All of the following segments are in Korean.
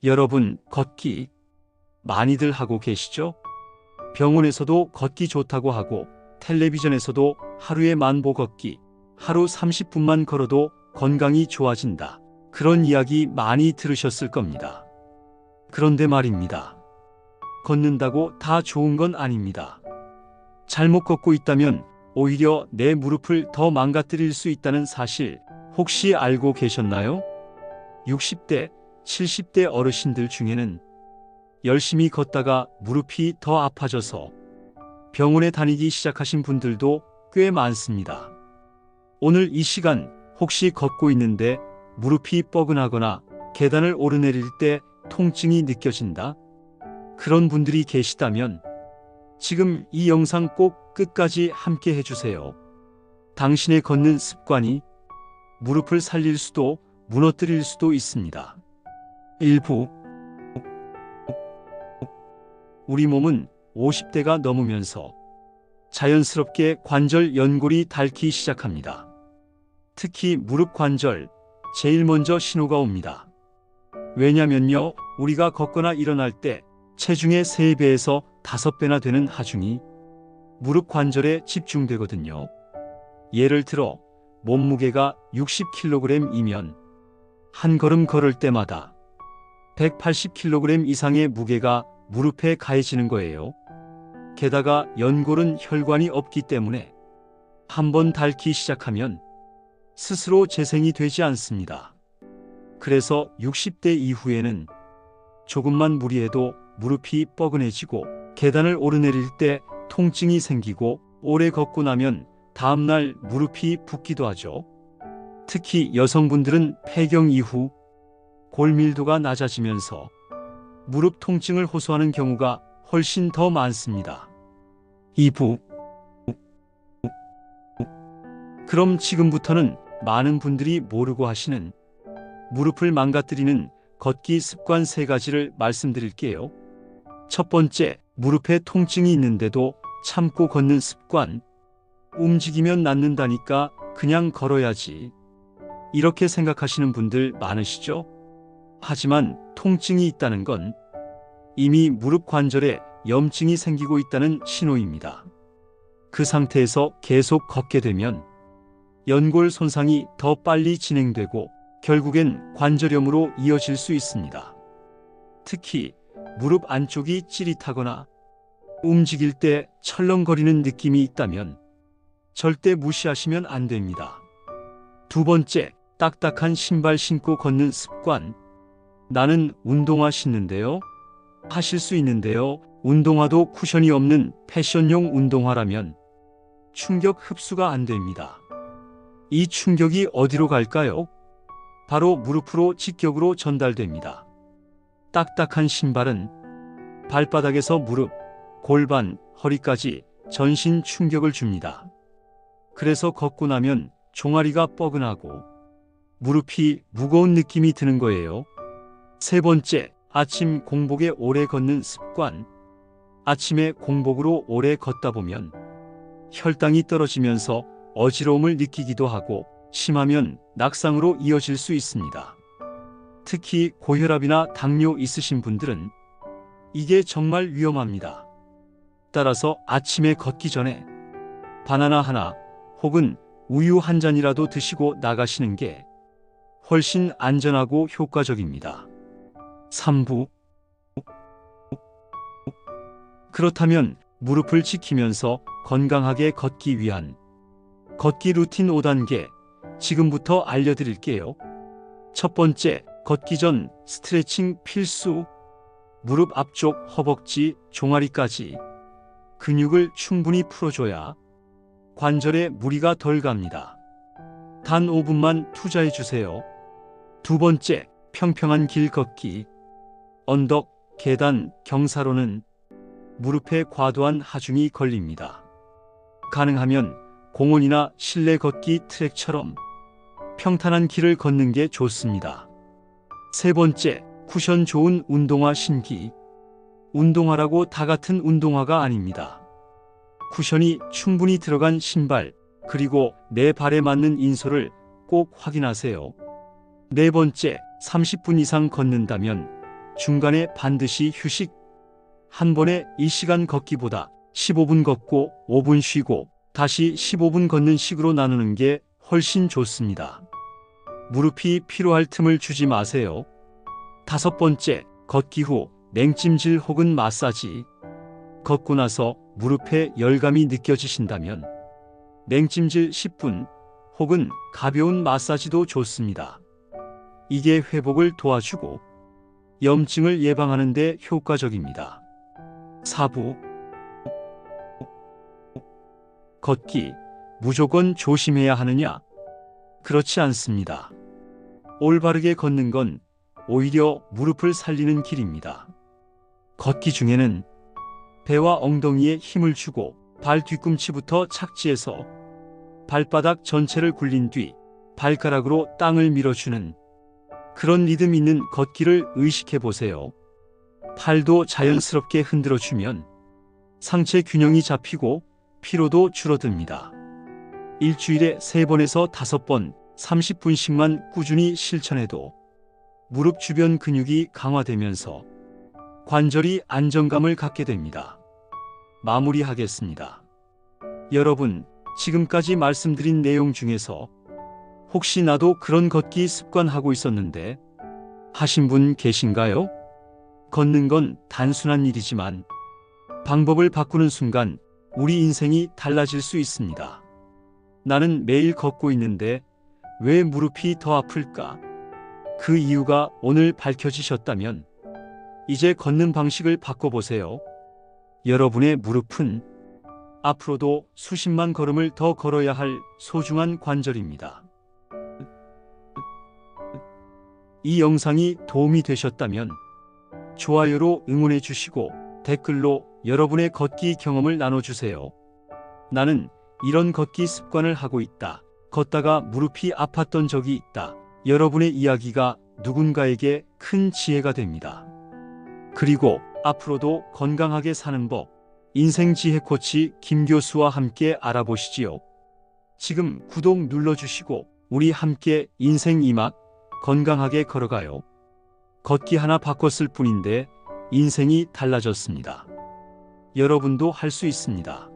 여러분, 걷기 많이들 하고 계시죠? 병원에서도 걷기 좋다고 하고, 텔레비전에서도 하루에 만보 걷기, 하루 30분만 걸어도 건강이 좋아진다. 그런 이야기 많이 들으셨을 겁니다. 그런데 말입니다. 걷는다고 다 좋은 건 아닙니다. 잘못 걷고 있다면 오히려 내 무릎을 더 망가뜨릴 수 있다는 사실 혹시 알고 계셨나요? 60대, 70대 어르신들 중에는 열심히 걷다가 무릎이 더 아파져서 병원에 다니기 시작하신 분들도 꽤 많습니다. 오늘 이 시간 혹시 걷고 있는데 무릎이 뻐근하거나 계단을 오르내릴 때 통증이 느껴진다? 그런 분들이 계시다면 지금 이 영상 꼭 끝까지 함께 해주세요. 당신의 걷는 습관이 무릎을 살릴 수도 무너뜨릴 수도 있습니다. 일부 우리 몸은 50대가 넘으면서 자연스럽게 관절 연골이 닳기 시작합니다. 특히 무릎 관절, 제일 먼저 신호가 옵니다. 왜냐면요, 우리가 걷거나 일어날 때 체중의 3배에서 5배나 되는 하중이 무릎 관절에 집중되거든요. 예를 들어 몸무게가 60kg이면 한 걸음 걸을 때마다 180kg 이상의 무게가 무릎에 가해지는 거예요. 게다가 연골은 혈관이 없기 때문에 한번 닳기 시작하면 스스로 재생이 되지 않습니다. 그래서 60대 이후에는 조금만 무리해도 무릎이 뻐근해지고 계단을 오르내릴 때 통증이 생기고 오래 걷고 나면 다음날 무릎이 붓기도 하죠. 특히 여성분들은 폐경 이후 골밀도가 낮아지면서 무릎 통증을 호소하는 경우가 훨씬 더 많습니다. 2부 그럼 지금부터는 많은 분들이 모르고 하시는 무릎을 망가뜨리는 걷기 습관 3가지를 말씀드릴게요. 첫 번째, 무릎에 통증이 있는데도 참고 걷는 습관. 움직이면 낫는다니까 그냥 걸어야지. 이렇게 생각하시는 분들 많으시죠? 하지만 통증이 있다는 건 이미 무릎 관절에 염증이 생기고 있다는 신호입니다. 그 상태에서 계속 걷게 되면 연골 손상이 더 빨리 진행되고 결국엔 관절염으로 이어질 수 있습니다. 특히 무릎 안쪽이 찌릿하거나 움직일 때 철렁거리는 느낌이 있다면 절대 무시하시면 안 됩니다. 두 번째, 딱딱한 신발 신고 걷는 습관. 나는 운동화 신는데요. 하실 수 있는데요. 운동화도 쿠션이 없는 패션용 운동화라면 충격 흡수가 안 됩니다. 이 충격이 어디로 갈까요? 바로 무릎으로 직격으로 전달됩니다. 딱딱한 신발은 발바닥에서 무릎, 골반, 허리까지 전신 충격을 줍니다. 그래서 걷고 나면 종아리가 뻐근하고 무릎이 무거운 느낌이 드는 거예요. 세 번째, 아침 공복에 오래 걷는 습관. 아침에 공복으로 오래 걷다 보면 혈당이 떨어지면서 어지러움을 느끼기도 하고 심하면 낙상으로 이어질 수 있습니다. 특히 고혈압이나 당뇨 있으신 분들은 이게 정말 위험합니다. 따라서 아침에 걷기 전에 바나나 하나 혹은 우유 한 잔이라도 드시고 나가시는 게 훨씬 안전하고 효과적입니다. 3부 그렇다면 무릎을 지키면서 건강하게 걷기 위한 걷기 루틴 5단계 지금부터 알려드릴게요. 첫 번째, 걷기 전 스트레칭 필수. 무릎 앞쪽, 허벅지, 종아리까지 근육을 충분히 풀어줘야 관절에 무리가 덜 갑니다. 단 5분만 투자해 주세요. 두 번째, 평평한 길 걷기. 언덕, 계단, 경사로는 무릎에 과도한 하중이 걸립니다. 가능하면 공원이나 실내 걷기 트랙처럼 평탄한 길을 걷는 게 좋습니다. 세 번째, 쿠션 좋은 운동화 신기. 운동화라고 다 같은 운동화가 아닙니다. 쿠션이 충분히 들어간 신발, 그리고 내 발에 맞는 인솔을 꼭 확인하세요. 네 번째, 30분 이상 걷는다면 중간에 반드시 휴식. 한 번에 1시간 걷기보다 15분 걷고 5분 쉬고 다시 15분 걷는 식으로 나누는 게 훨씬 좋습니다. 무릎이 피로할 틈을 주지 마세요. 5번째, 걷기 후 냉찜질 혹은 마사지. 걷고 나서 무릎에 열감이 느껴지신다면 냉찜질 10분 혹은 가벼운 마사지도 좋습니다. 이게 회복을 도와주고 염증을 예방하는 데 효과적입니다. 4부, 걷기 무조건 조심해야 하느냐? 그렇지 않습니다. 올바르게 걷는 건 오히려 무릎을 살리는 길입니다. 걷기 중에는 배와 엉덩이에 힘을 주고 발 뒤꿈치부터 착지해서 발바닥 전체를 굴린 뒤 발가락으로 땅을 밀어주는 그런 리듬 있는 걷기를 의식해 보세요. 팔도 자연스럽게 흔들어주면 상체 균형이 잡히고 피로도 줄어듭니다. 일주일에 3번에서 5번 30분씩만 꾸준히 실천해도 무릎 주변 근육이 강화되면서 관절이 안정감을 갖게 됩니다. 마무리하겠습니다. 여러분, 지금까지 말씀드린 내용 중에서 혹시 나도 그런 걷기 습관하고 있었는데 하신 분 계신가요? 걷는 건 단순한 일이지만 방법을 바꾸는 순간 우리 인생이 달라질 수 있습니다. 나는 매일 걷고 있는데 왜 무릎이 더 아플까? 그 이유가 오늘 밝혀지셨다면 이제 걷는 방식을 바꿔보세요. 여러분의 무릎은 앞으로도 수십만 걸음을 더 걸어야 할 소중한 관절입니다. 이 영상이 도움이 되셨다면 좋아요로 응원해 주시고 댓글로 여러분의 걷기 경험을 나눠주세요. 나는 이런 걷기 습관을 하고 있다. 걷다가 무릎이 아팠던 적이 있다. 여러분의 이야기가 누군가에게 큰 지혜가 됩니다. 그리고 앞으로도 건강하게 사는 법, 인생 지혜 코치 김 교수와 함께 알아보시지요. 지금 구독 눌러주시고 우리 함께 인생 이막 건강하게 걸어가요. 걷기 하나 바꿨을 뿐인데 인생이 달라졌습니다. 여러분도 할 수 있습니다.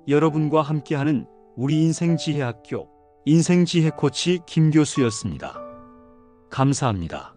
여러분과 함께하는 우리 인생지혜학교 인생지혜 코치 김 교수였습니다. 감사합니다.